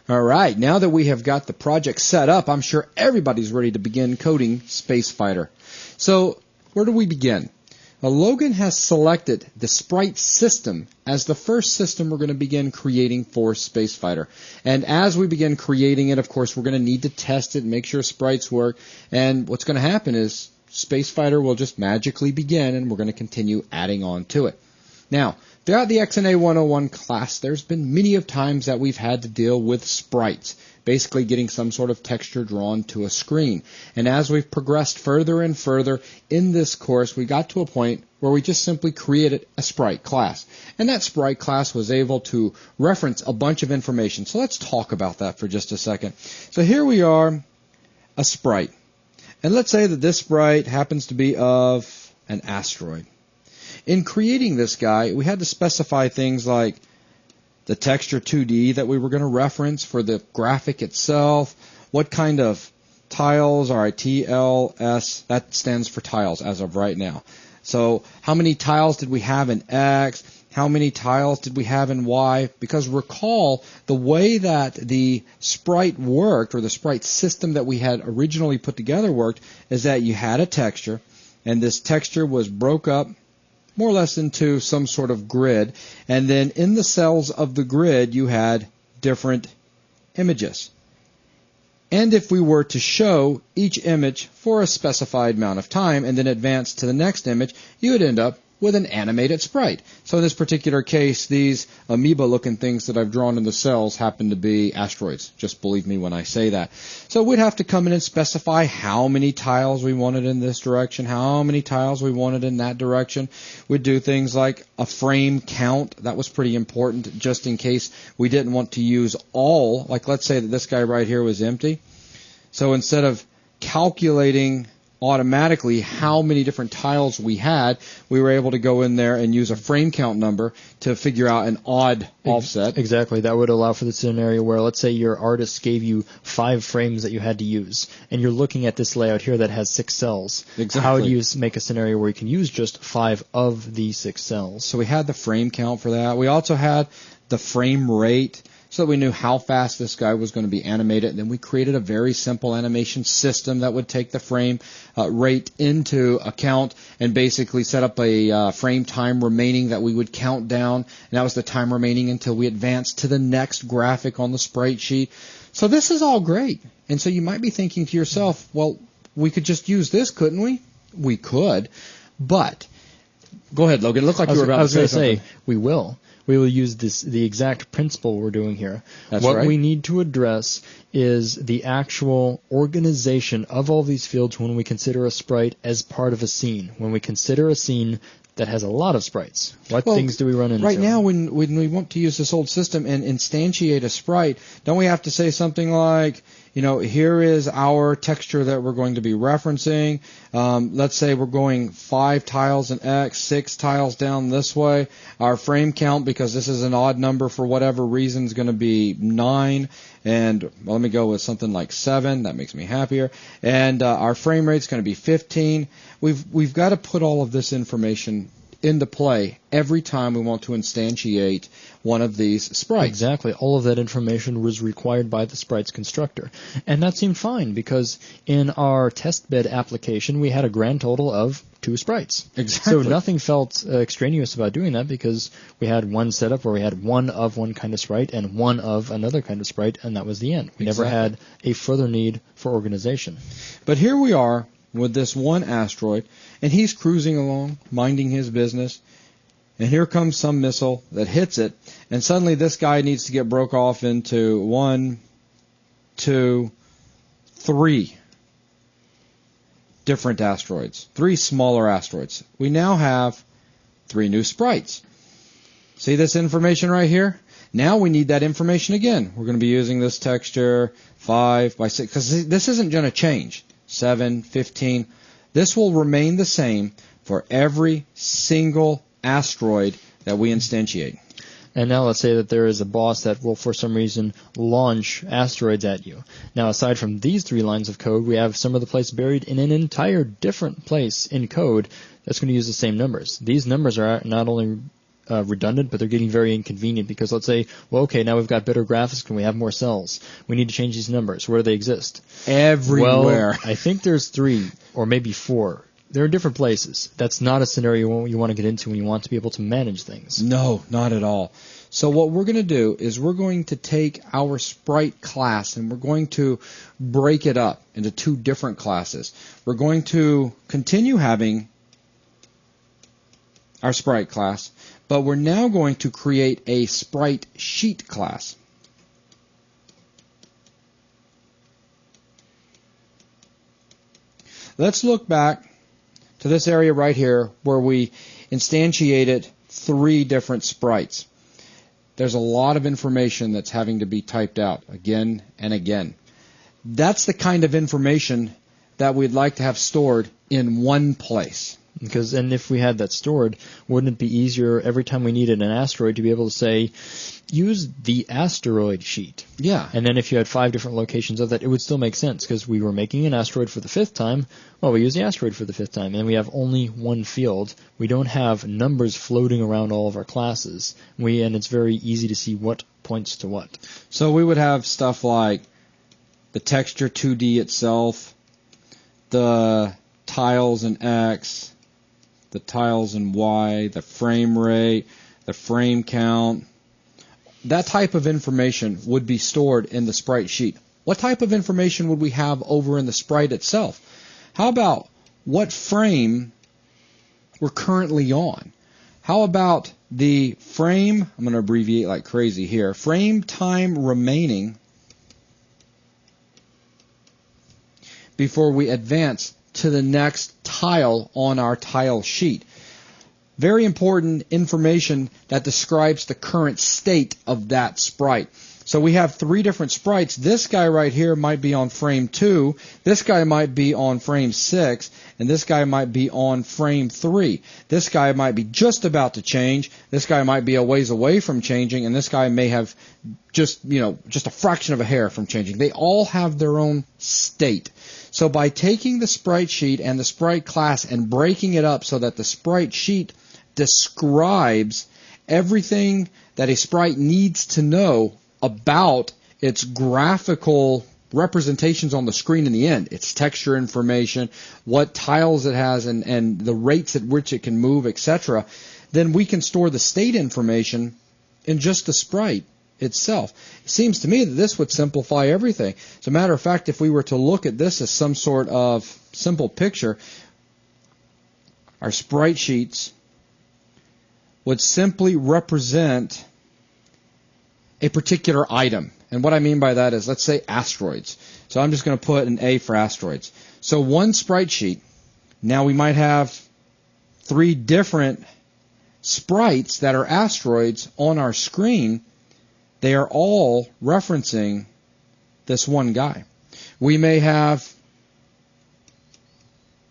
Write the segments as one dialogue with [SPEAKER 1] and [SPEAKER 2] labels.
[SPEAKER 1] All right, now that we have got the project set up, I'm sure everybody's ready to begin coding Space Fighter. So, where do we begin? Well, Logan has selected the Sprite system as the first system we're going to begin creating for Space Fighter. And as we begin creating it, of course, we're going to need to test it, make sure sprites work. And what's going to happen is Space Fighter will just magically begin, and we're going to continue adding on to it. Now, throughout the XNA 101 class, there's been many of times that we've had to deal with sprites, basically getting some sort of texture drawn to a screen. And as we've progressed further and further in this course, we got to a point where we just simply created a sprite class. And that sprite class was able to reference a bunch of information. So let's talk about that for just a second. So here we are, a sprite. And let's say that this sprite happens to be of an asteroid. In creating this guy, we had to specify things like the texture 2D that we were going to reference for the graphic itself, what kind of tiles, TLS, that stands for tiles as of right now. So how many tiles did we have in X? How many tiles did we have in Y? Because recall, the way that the sprite worked, or the sprite system that we had originally put together worked, is that you had a texture, and this texture was broke up more or less into some sort of grid, and then in the cells of the grid you had different images. And if we were to show each image for a specified amount of time and then advance to the next image, you would end up with an animated sprite. So in this particular case, these amoeba-looking things that I've drawn in the cells happen to be asteroids. Just believe me when I say that. So we'd have to come in and specify how many tiles we wanted in this direction, how many tiles we wanted in that direction. We'd do things like a frame count. That was pretty important just in case we didn't want to use all. Like let's say that this guy right here was empty. So instead of calculating automatically how many different tiles we had, we were able to go in there and use a frame count number to figure out an odd offset.
[SPEAKER 2] Exactly. That would allow for the scenario where, let's say your artist gave you 5 frames that you had to use, and you're looking at this layout here that has 6 cells.
[SPEAKER 1] Exactly.
[SPEAKER 2] How do you make a scenario where you can use just 5 of these 6 cells?
[SPEAKER 1] So we had the frame count for that. We also had the frame rate, so that we knew how fast this guy was going to be animated. And then we created a very simple animation system that would take the frame rate into account and basically set up a frame time remaining that we would count down. And that was the time remaining until we advanced to the next graphic on the sprite sheet. So this is all great. And so you might be thinking to yourself, well, we could just use this, couldn't we? We could. But go ahead, Logan. It looked like you were about to say something.
[SPEAKER 2] I was going to say, we will. We will use the exact principle we're doing here.
[SPEAKER 1] That's
[SPEAKER 2] what
[SPEAKER 1] right.
[SPEAKER 2] we need to address is the actual organization of all these fields when we consider a sprite as part of a scene. When we consider a scene that has a lot of sprites, what things do we run into?
[SPEAKER 1] Right now, when we want to use this old system and instantiate a sprite, don't we have to say something like, you know, here is our texture that we're going to be referencing. Let's say we're going 5 tiles in X, 6 tiles down this way. Our frame count, because this is an odd number for whatever reason, is going to be 9. And well, let me go with something like 7. That makes me happier. And our frame rate is going to be 15. We've got to put all of this information into play every time we want to instantiate one of these sprites.
[SPEAKER 2] Exactly. All of that information was required by the sprites constructor. And that seemed fine because in our testbed application we had a grand total of 2 sprites.
[SPEAKER 1] Exactly.
[SPEAKER 2] So nothing felt extraneous about doing that because we had one setup where we had one of one kind of sprite and one of another kind of sprite, and that was the end. We never had a further need for organization.
[SPEAKER 1] But here we are with this one asteroid, and he's cruising along, minding his business, and here comes some missile that hits it, and suddenly this guy needs to get broke off into 1, 2, 3 different asteroids, 3 smaller asteroids. We now have 3 new sprites. See this information right here? Now we need that information again. We're going to be using this texture 5 by 6, because this isn't going to change. 7, 15. This will remain the same for every single asteroid that we instantiate.
[SPEAKER 2] And now let's say that there is a boss that will, for some reason, launch asteroids at you. Now, aside from these 3 lines of code, we have some of the place buried in an entire different place in code that's going to use the same numbers. These numbers are not only redundant, but they're getting very inconvenient because let's say, well, okay, now we've got better graphics, can we have more cells? We need to change these numbers. Where do they exist?
[SPEAKER 1] Everywhere.
[SPEAKER 2] Well, I think there's 3 or maybe 4. They're in different places. That's not a scenario you want to get into when you want to be able to manage things.
[SPEAKER 1] No, not at all. So what we're going to do is we're going to take our sprite class and we're going to break it up into 2 different classes. We're going to continue having our sprite class, but we're now going to create a sprite sheet class. Let's look back to this area right here where we instantiated 3 different sprites. There's a lot of information that's having to be typed out again and again. That's the kind of information that we'd like to have stored in one place.
[SPEAKER 2] And if we had that stored, wouldn't it be easier every time we needed an asteroid to be able to say, use the asteroid sheet?
[SPEAKER 1] Yeah.
[SPEAKER 2] And then if you had 5 different locations of that, it would still make sense because we were making an asteroid for the 5th time. Well, we use the asteroid for the 5th time, and we have only one field. We don't have numbers floating around all of our classes, and it's very easy to see what points to what.
[SPEAKER 1] So we would have stuff like the texture 2D itself, the tiles in X, the tiles in Y, the frame rate, the frame count. That type of information would be stored in the sprite sheet. What type of information would we have over in the sprite itself? How about what frame we're currently on? How about the frame, I'm going to abbreviate like crazy here, frame time remaining before we advance to the next tile on our tile sheet. Very important information that describes the current state of that sprite. So we have 3 different sprites. This guy right here might be on frame 2, this guy might be on frame 6, and this guy might be on frame 3. This guy might be just about to change, this guy might be a ways away from changing, and this guy may have just a fraction of a hair from changing. They all have their own state. So by taking the sprite sheet and the sprite class and breaking it up so that the sprite sheet describes everything that a sprite needs to know about its graphical representations on the screen in the end, its texture information, what tiles it has, and the rates at which it can move, etc., then we can store the state information in just the sprite itself. It seems to me that this would simplify everything. As a matter of fact, if we were to look at this as some sort of simple picture, our sprite sheets would simply represent a particular item. And what I mean by that is, let's say asteroids. So I'm just going to put an A for asteroids. So one sprite sheet, now we might have 3 different sprites that are asteroids on our screen. They are all referencing this one guy. We may have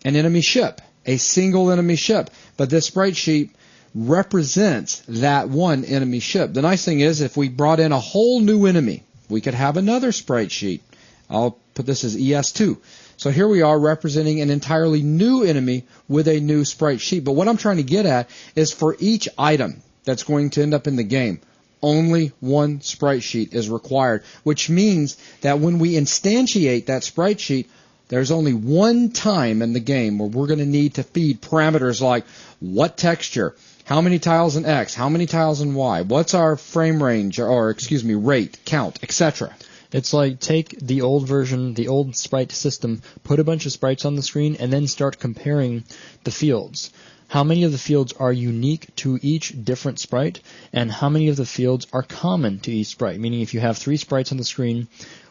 [SPEAKER 1] an enemy ship, a single enemy ship, but this sprite sheet represents that one enemy ship. The nice thing is, if we brought in a whole new enemy, we could have another sprite sheet. I'll put this as ES2. So here we are representing an entirely new enemy with a new sprite sheet. But what I'm trying to get at is for each item that's going to end up in the game, only one sprite sheet is required, which means that when we instantiate that sprite sheet, there's only one time in the game where we're going to need to feed parameters like what texture, how many tiles in X, how many tiles in Y, what's our frame range, rate, count, etc.
[SPEAKER 2] It's like take the old version, the old sprite system, put a bunch of sprites on the screen, and then start comparing the fields. How many of the fields are unique to each different sprite, and how many of the fields are common to each sprite? Meaning if you have 3 sprites on the screen,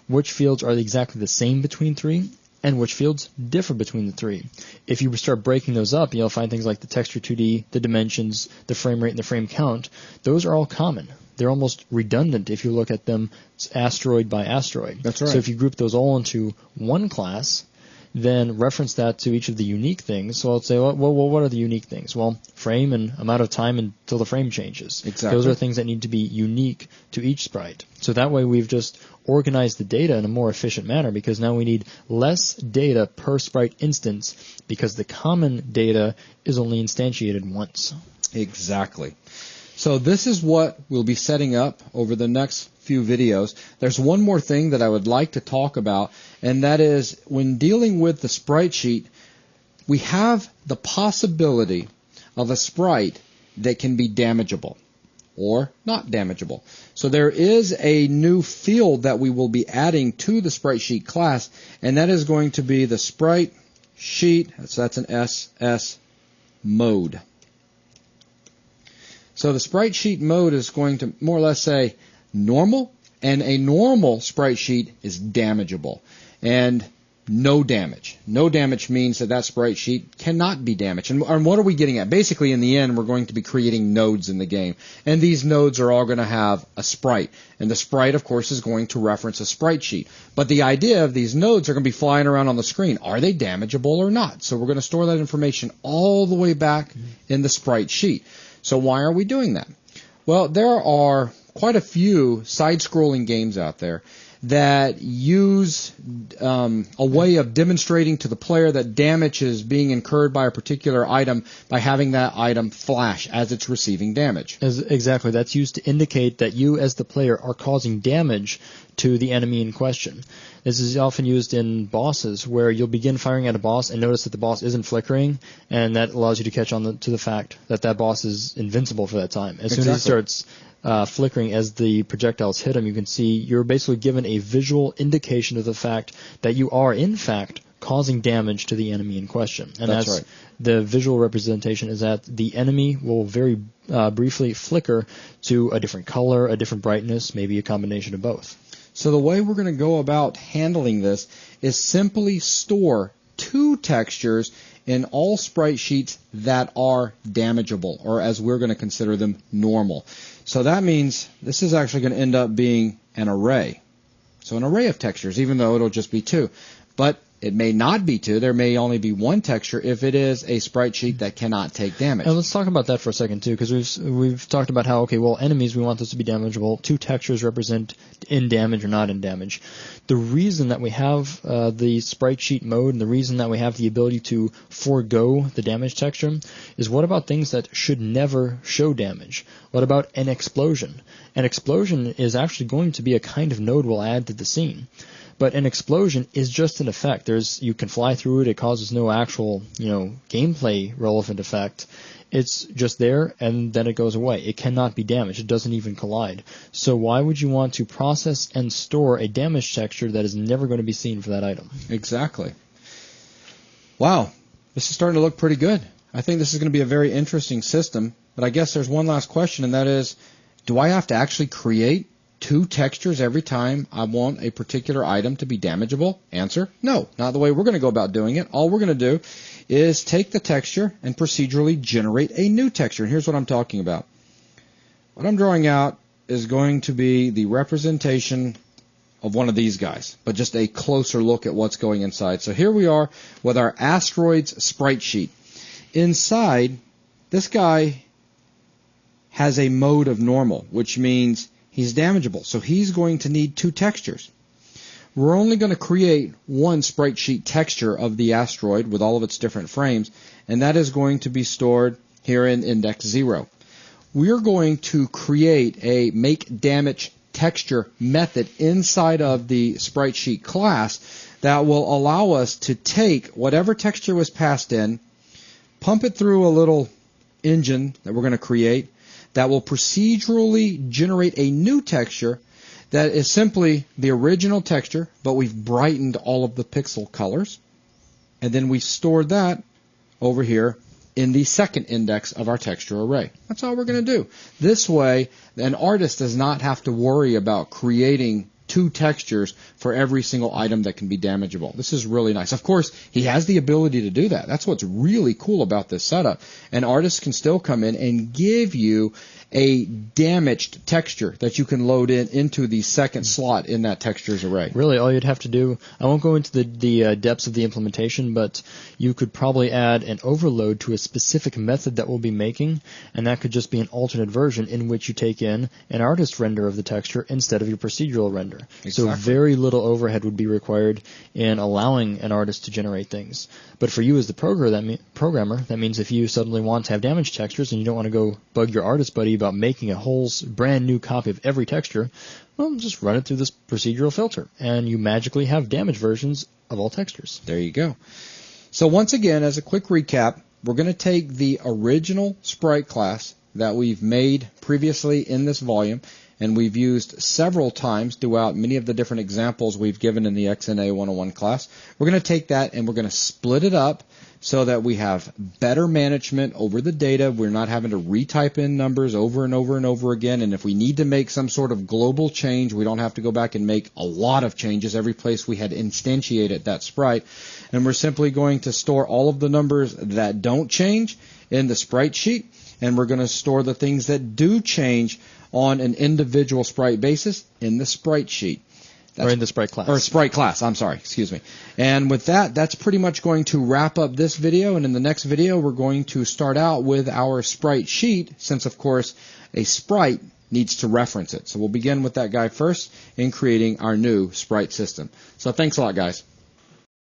[SPEAKER 2] which fields are exactly the same between 3, and which fields differ between the 3. If you start breaking those up, you'll find things like the texture 2D, the dimensions, the frame rate, and the frame count. Those are all common. They're almost redundant if you look at them asteroid by asteroid.
[SPEAKER 1] That's right.
[SPEAKER 2] So if you group those all into one class, then reference that to each of the unique things. So I'll say, well, what are the unique things? Well, frame and amount of time until the frame changes.
[SPEAKER 1] Exactly.
[SPEAKER 2] Those are things that need to be unique to each sprite. So that way we've just organized the data in a more efficient manner because now we need less data per sprite instance because the common data is only instantiated once.
[SPEAKER 1] Exactly. So this is what we'll be setting up over the next few videos. There's one more thing that I would like to talk about, and that is when dealing with the sprite sheet, we have the possibility of a sprite that can be damageable or not damageable. So there is a new field that we will be adding to the sprite sheet class, and that is going to be the sprite sheet, so that's an SS mode. So the sprite sheet mode is going to more or less say normal, and a normal sprite sheet is damageable. And no damage. No damage means that that sprite sheet cannot be damaged. And what are we getting at? Basically, in the end, we're going to be creating nodes in the game. And these nodes are all going to have a sprite. And the sprite, of course, is going to reference a sprite sheet. But the idea of these nodes are going to be flying around on the screen. Are they damageable or not? So we're going to store that information all the way back in the sprite sheet. So why are we doing that? Well, there are quite a few side-scrolling games out there that use a way of demonstrating to the player that damage is being incurred by a particular item by having that item flash as it's receiving damage.
[SPEAKER 2] Exactly. That's used to indicate that you as the player are causing damage to the enemy in question. This is often used in bosses where you'll begin firing at a boss and notice that the boss isn't flickering, and that allows you to catch on to the fact that that boss is invincible for that time. As soon as he starts flickering as the projectiles hit him, you can see you're basically given a visual indication of the fact that you are, in fact, causing damage to the enemy in question. And that's
[SPEAKER 1] right.
[SPEAKER 2] The visual representation is that the enemy will very briefly flicker to a different color, a different brightness, maybe a combination of both.
[SPEAKER 1] So the way we're going to go about handling this is simply store two textures in all sprite sheets that are damageable, or as we're going to consider them, normal. So that means this is actually going to end up being an array. So an array of textures, even though it'll just be two. But it may not be two. There may only be one texture if it is a sprite sheet that cannot take damage.
[SPEAKER 2] And let's talk about that for a second, too, because we've talked about how, okay, well, enemies, we want those to be damageable. Two textures represent in damage or not in damage. The reason that we have the sprite sheet mode and the reason that we have the ability to forego the damage texture is what about things that should never show damage? What about an explosion? An explosion is actually going to be a kind of node we'll add to the scene. But an explosion is just an effect. You can fly through it. It causes no actual, gameplay relevant effect. It's just there, and then it goes away. It cannot be damaged. It doesn't even collide. So why would you want to process and store a damage texture that is never going to be seen for that item?
[SPEAKER 1] Exactly. Wow, this is starting to look pretty good. I think this is going to be a very interesting system. But I guess there's one last question, and that is, do I have to actually create two textures every time I want a particular item to be damageable? Answer, no, not the way we're going to go about doing it. All we're going to do is take the texture and procedurally generate a new texture. And here's what I'm talking about. What I'm drawing out is going to be the representation of one of these guys, but just a closer look at what's going inside. So here we are with our asteroids sprite sheet. Inside, this guy has a mode of normal, which means he's damageable, so he's going to need two textures. We're only going to create one sprite sheet texture of the asteroid with all of its different frames, and that is going to be stored here in index 0. We're going to create a make damage texture method inside of the sprite sheet class that will allow us to take whatever texture was passed in, pump it through a little engine that we're going to create, that will procedurally generate a new texture that is simply the original texture, but we've brightened all of the pixel colors, and then we've stored that over here in the second index of our texture array. That's all we're going to do. This way, an artist does not have to worry about creating two textures for every single item that can be damageable. This is really nice. Of course, he has the ability to do that. That's what's really cool about this setup. An artist can still come in and give you a damaged texture that you can load into the second slot in that textures array.
[SPEAKER 2] Really, all you'd have to do, I won't go into the depths of the implementation, but you could probably add an overload to a specific method that we'll be making, and that could just be an alternate version in which you take in an artist render of the texture instead of your procedural render.
[SPEAKER 1] Exactly.
[SPEAKER 2] So very little overhead would be required in allowing an artist to generate things. But for you as the programmer, that means if you suddenly want to have damage textures and you don't want to go bug your artist buddy about making a whole brand new copy of every texture, well, just run it through this procedural filter, and you magically have damage versions of all textures.
[SPEAKER 1] There you go. So once again, as a quick recap, we're going to take the original sprite class that we've made previously in this volume, and we've used several times throughout many of the different examples we've given in the XNA 101 class. We're going to take that and we're going to split it up so that we have better management over the data. We're not having to retype in numbers over and over and over again, and if we need to make some sort of global change, we don't have to go back and make a lot of changes every place we had instantiated that sprite, and we're simply going to store all of the numbers that don't change in the sprite sheet, and we're going to store the things that do change on an individual sprite basis in the sprite sheet.
[SPEAKER 2] Or in the sprite class.
[SPEAKER 1] Or sprite class, I'm sorry, excuse me. And with that, that's pretty much going to wrap up this video, and in the next video we're going to start out with our sprite sheet, since of course a sprite needs to reference it. So we'll begin with that guy first in creating our new sprite system. So thanks a lot, guys.